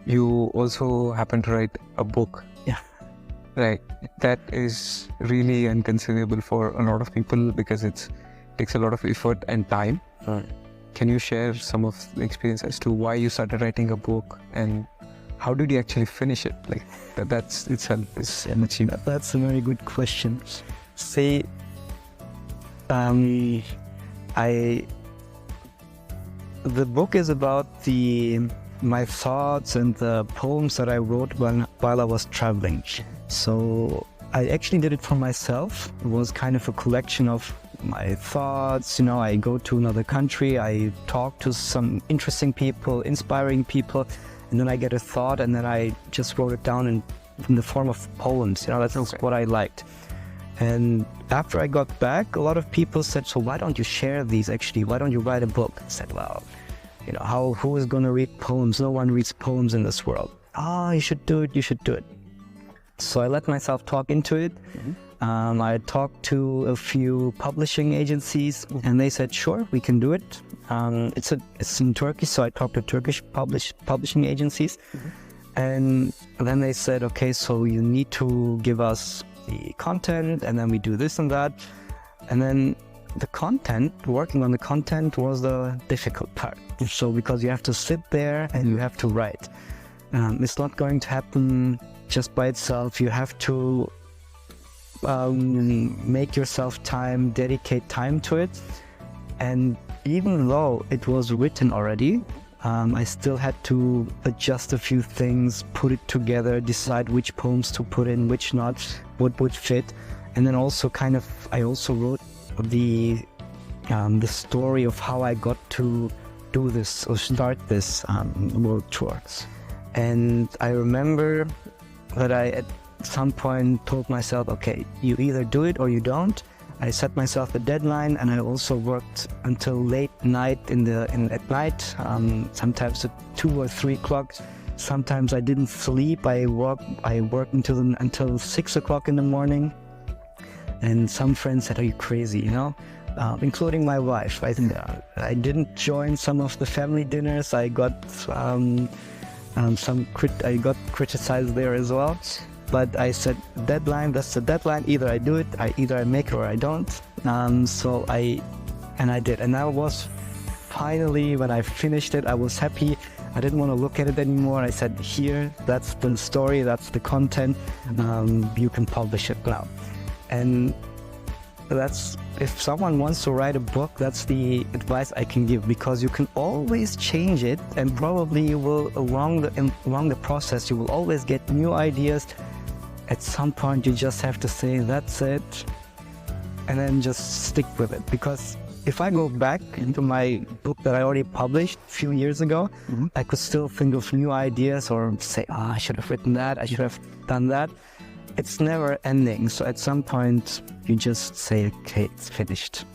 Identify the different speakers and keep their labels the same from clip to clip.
Speaker 1: you also happen to write a book.
Speaker 2: Yeah.
Speaker 1: Right. That is really inconceivable for a lot of people because it takes a lot of effort and time.
Speaker 2: Right.
Speaker 1: Can you share some of the experience as to why you started writing a book and how did you actually finish it? Like that's itself is an achievement.
Speaker 2: That's a very good question. See, the book is about my thoughts and the poems that I wrote while I was traveling. So I actually did it for myself. It was kind of a collection of my thoughts. I go to another country, I talk to some interesting people, inspiring people, and then I get a thought and then I just wrote it down in the form of poems. That's what I liked. And after I got back, a lot of people said, so why don't you share these actually? Why don't you write a book? I said, well, who is going to read poems? No one reads poems in this world. You should do it, you should do it. So I let myself talk into it. Mm-hmm. I talked to a few publishing agencies and they said, sure, we can do it. It's in Turkey, so I talked to Turkish publishing agencies. Mm-hmm. And then they said, okay, so you need to give us the content, and then we do this and that. And then the content, working on the content was the difficult part. So because you have to sit there and you have to write. It's not going to happen just by itself. You have to make yourself time, dedicate time to it. And even though it was written already, I still had to adjust a few things, put it together, decide which poems to put in, which not, what would fit. And then also I also wrote the story of how I got to do this or start this world tour. And I remember that I at some point told myself, okay, you either do it or you don't. I set myself a deadline, and I also worked until late night at night, sometimes at 2 or 3 o'clock. Sometimes I didn't sleep. I worked until 6 o'clock in the morning. And some friends said, "Are you crazy?" Including my wife. I didn't join some of the family dinners. I got criticized there as well. But I said, deadline, that's the deadline. Either I do it, either I make it or I don't. So I did. And I was finally, when I finished it, I was happy. I didn't want to look at it anymore. I said, here, that's the story, that's the content. You can publish it now. And if someone wants to write a book, that's the advice I can give, because you can always change it, and probably you will, along the process, you will always get new ideas. At some point, you just have to say, that's it, and then just stick with it. Because if I go back into my book that I already published a few years ago, mm-hmm. I could still think of new ideas or say, I should have written that, I should have done that. It's never ending. So at some point, you just say, okay, it's finished.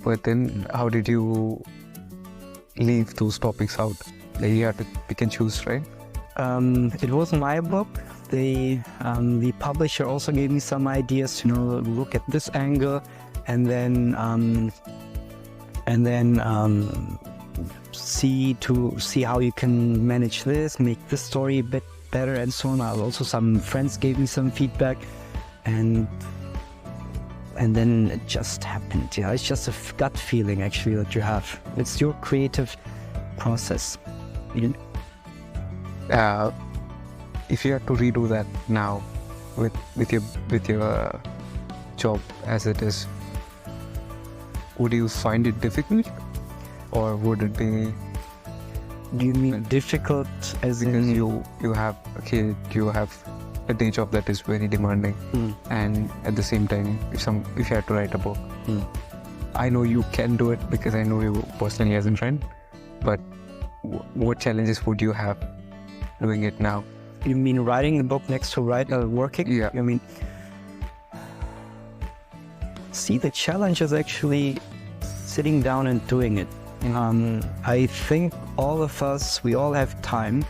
Speaker 1: But then how did you leave those topics out? Like you had to pick and choose, right?
Speaker 2: It was my book. The publisher also gave me some ideas, look at this angle, and then see how you can manage this, make this story a bit better, and so on. Also, some friends gave me some feedback, and then it just happened. Yeah, it's just a gut feeling actually that you have. It's your creative process.
Speaker 1: If you had to redo that now, with your job as it is, would you find it difficult, or would it be?
Speaker 2: Do you mean difficult as
Speaker 1: because
Speaker 2: in
Speaker 1: you have a kid, you have a day job that is very demanding, and at the same time, if you had to write a book, I know you can do it because I know you personally as a friend. But what challenges would you have doing it now?
Speaker 2: You mean writing the book next to working?
Speaker 1: Yeah.
Speaker 2: You mean, see, the challenge is actually sitting down and doing it. I think all of us, we all have time,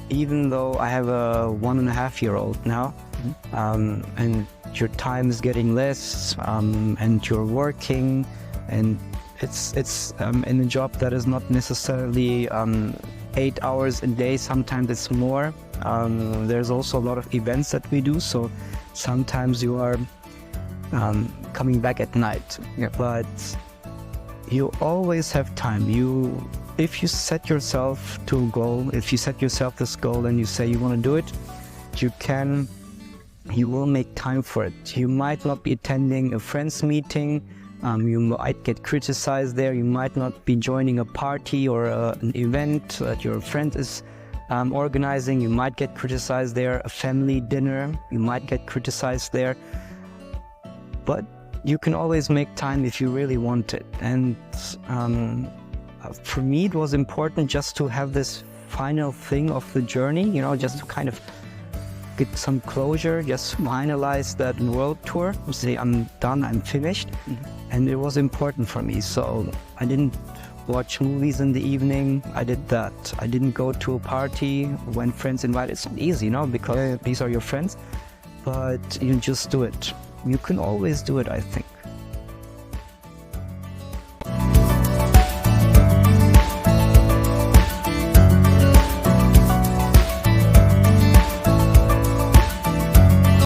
Speaker 2: even though I have a 1.5-year-old now, and your time is getting less, and you're working, and it's in a job that is not necessarily 8 hours a day, sometimes it's more. There's also a lot of events that we do, so sometimes you are coming back at night.
Speaker 1: Yeah.
Speaker 2: But you always have time. If you set yourself to a goal, if you set yourself this goal and you say you want to do it, you will make time for it. You might not be attending a friend's meeting. You might get criticized there. You might not be joining a party or an event that your friend is organizing. You might get criticized there. A family dinner, you might get criticized there. But you can always make time if you really want it. And for me, it was important just to have this final thing of the journey, just to kind of get some closure, just finalize that world tour, say I'm done, I'm finished. And it was important for me. So I didn't watch movies in the evening. I did that. I didn't go to a party when friends invited. It's not easy, because these are your friends, but you just do it. You can always do it, I think.